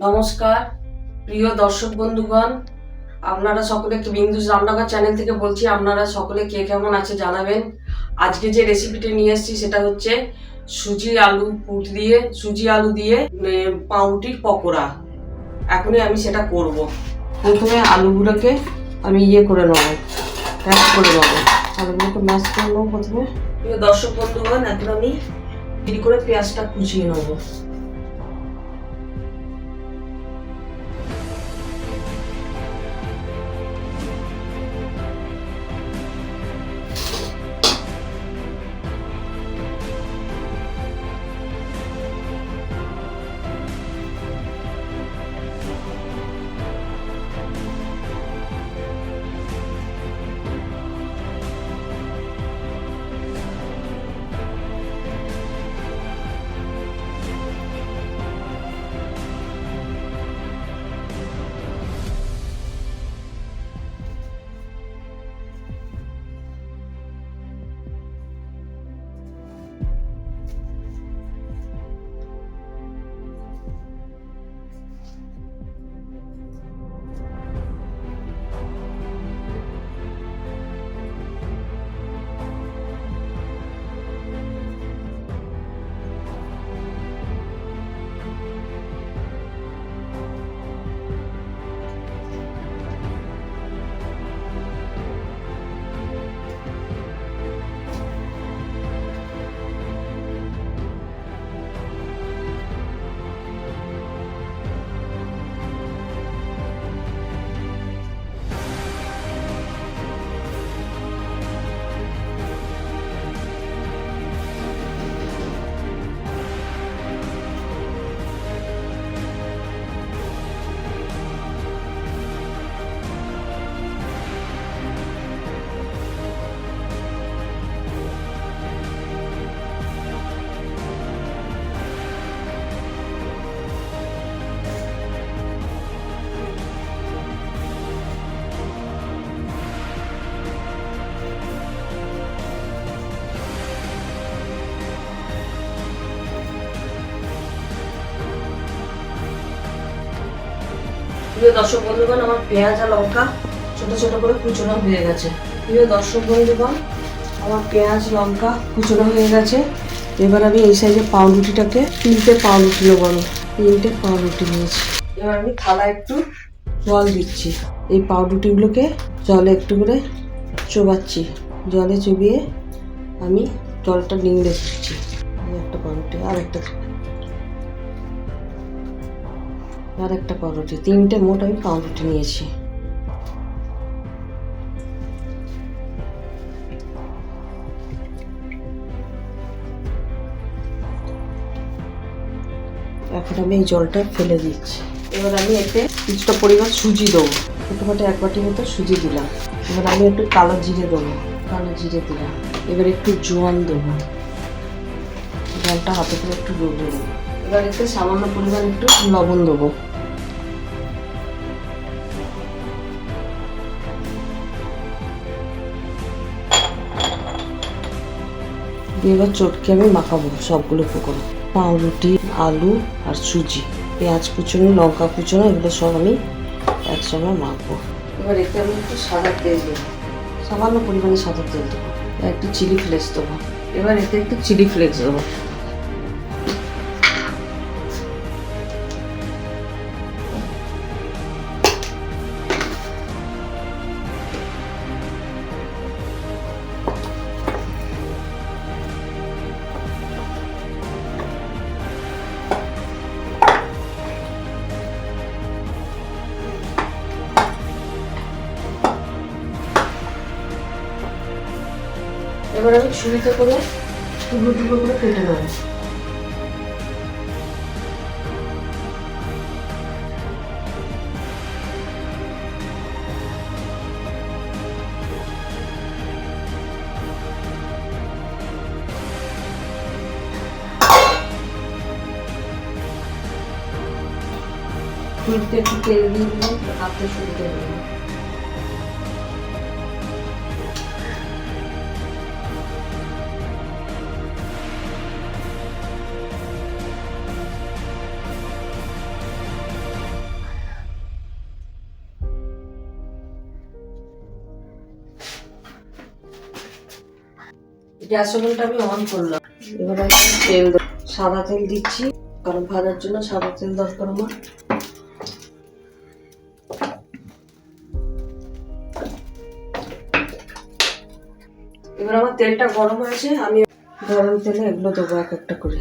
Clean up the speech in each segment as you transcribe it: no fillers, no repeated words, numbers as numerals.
নমস্কার প্রিয় দর্শক বন্ধুগণ, আপনারা সকলে বিন্দুস রান্নাঘর চ্যানেল থেকে বলছি। আপনারা সকলে কে কেমন আছে জানাবেন। আজকে যে রেসিপিটা নিয়ে এসেছি সেটা হচ্ছে সুজি আলু দিয়ে পাউরুটির পকোড়া। এখনই আমি সেটা করব। প্রথমে আলুগুলোকে আমি করে নেবো, ম্যাশ করে নেবো। আলুগুলোকে ম্যাশ করে নেবো প্রথমে। প্রিয় দর্শক বন্ধুগণ, এখন আমি দেরি করে পেঁয়াজটা কুচিয়ে নেবো। প্রিয় দর্শক বন্ধুগণ, আমার পেঁয়াজ আর লঙ্কা ছোট ছোট করে কুচনো হয়ে গেছে। প্রিয় দর্শক বন্ধুগণ, আমার পেঁয়াজ লঙ্কা কুচনো হয়ে গেছে। এবার আমি এই সাইজে পাউরুটিটাকে তিনটে পাউরুটি নেবো। আমি তিনটে পাউরুটি নিয়েছি। এবার আমি থালায় একটু জল দিচ্ছি। এই পাউরুটিগুলোকে জলে একটু করে চোবাচ্ছি। জলে চুবিয়ে আমি জলটা নিংড়ে দিচ্ছি। একটা পাউরুটি আর একটা পাউরুটি, তিনটে মোট আমি পাউরুটি নিয়েছি। এখন আমি এই জলটা ফেলে দিচ্ছি। এবার আমি এতে কিছুটা পরিমাণ সুজি দেবো। ছোটোখাটো এক বাটি মতো সুজি দিলাম। এবার আমি একটু কালো জিরে দেবো। কালো জিরে দিলাম। এবার একটু জোয়ান দেবো। জলটা হাতে করে একটু ডলে দেবো। এবার এতে সামান্য পরিমাণ একটু লবণ দেবো। এবার চটকে আমি মাখাবো সবগুলো পকোড়া। পাউরুটি, আলু আর সুজি, পেঁয়াজ কুচনো, লঙ্কা কুচনো, এগুলো সব আমি একসঙ্গে মাখবো। এবার এতে আমি একটু সাদা তেল দেবো। সামান্য পরিমাণে সাদা তেল দেবো। একটু চিলি ফ্লেক্স দেবো। এবার এতে একটু চিলি ফ্লেক্স দেবো। এবার আমি ছুরিতে করে টুকরো টুকরো করে কেটে নেবো। ছুরিতে একটু তেল দিয়ে দিলাম, হাতে ছুরিতে দিলাম। গ্যাস ওভেনটা আমি অন করলাম। এবার আমি তেল সাদা তেল দিচ্ছি, কারণ ভাজার জন্য সাদা তেল দরকার আমার। এবার আমার তেলটা গরম হয়েছে, আমি গরম তেলে এগুলো দেবো এক একটা করে।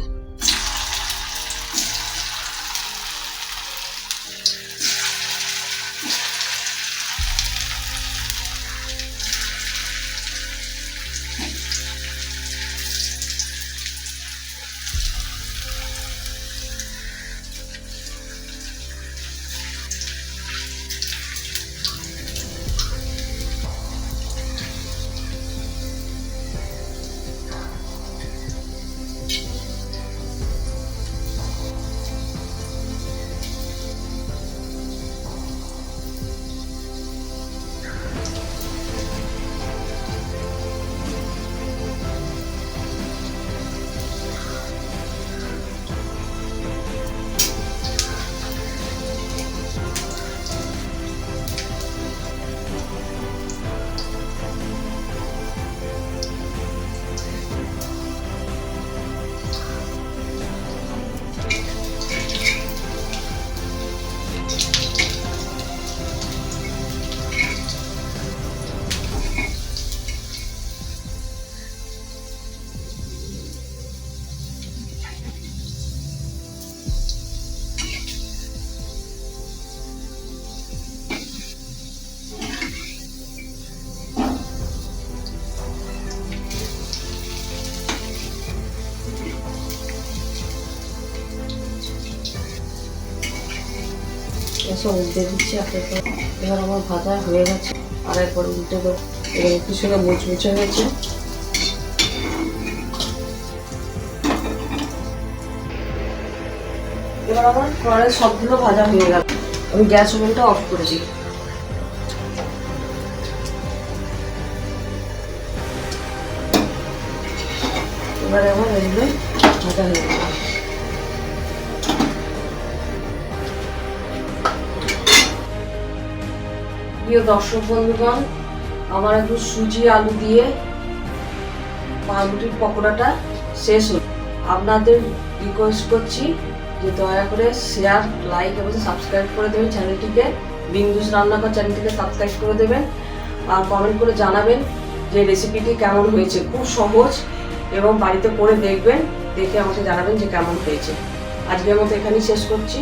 এসব উল্টে দিচ্ছি একটা। এবার আমার ভাজা হয়ে গেছে, আর একবার উল্টে দেবো। এবার একটু সঙ্গে মুচমুচে হয়েছে। এবার আমার কড়াই সবগুলো ভাজা হয়ে গেল, আমি গ্যাস ওভেনটা অফ করে দিই। এবার আমার এগুলো ভাজা হয়ে গেল। প্রিয় দর্শক বন্ধুগণ, আমার একটু সুজি আলু দিয়ে পাউরুটির পকোড়াটা শেষ হল। আপনাদের রিকোয়েস্ট করছি যে দয়া করে শেয়ার, লাইক এবং সাবস্ক্রাইব করে দেবেন চ্যানেলটিকে। বিন্দুস রান্নাঘর চ্যানেলটিকে সাবস্ক্রাইব করে দেবেন, আর কমেন্ট করে জানাবেন যে রেসিপিটি কেমন হয়েছে। খুব সহজ, এবং বাড়িতে করে দেখবেন, দেখে আমাকে জানাবেন যে কেমন হয়েছে। আজকের মতো এখানেই শেষ করছি।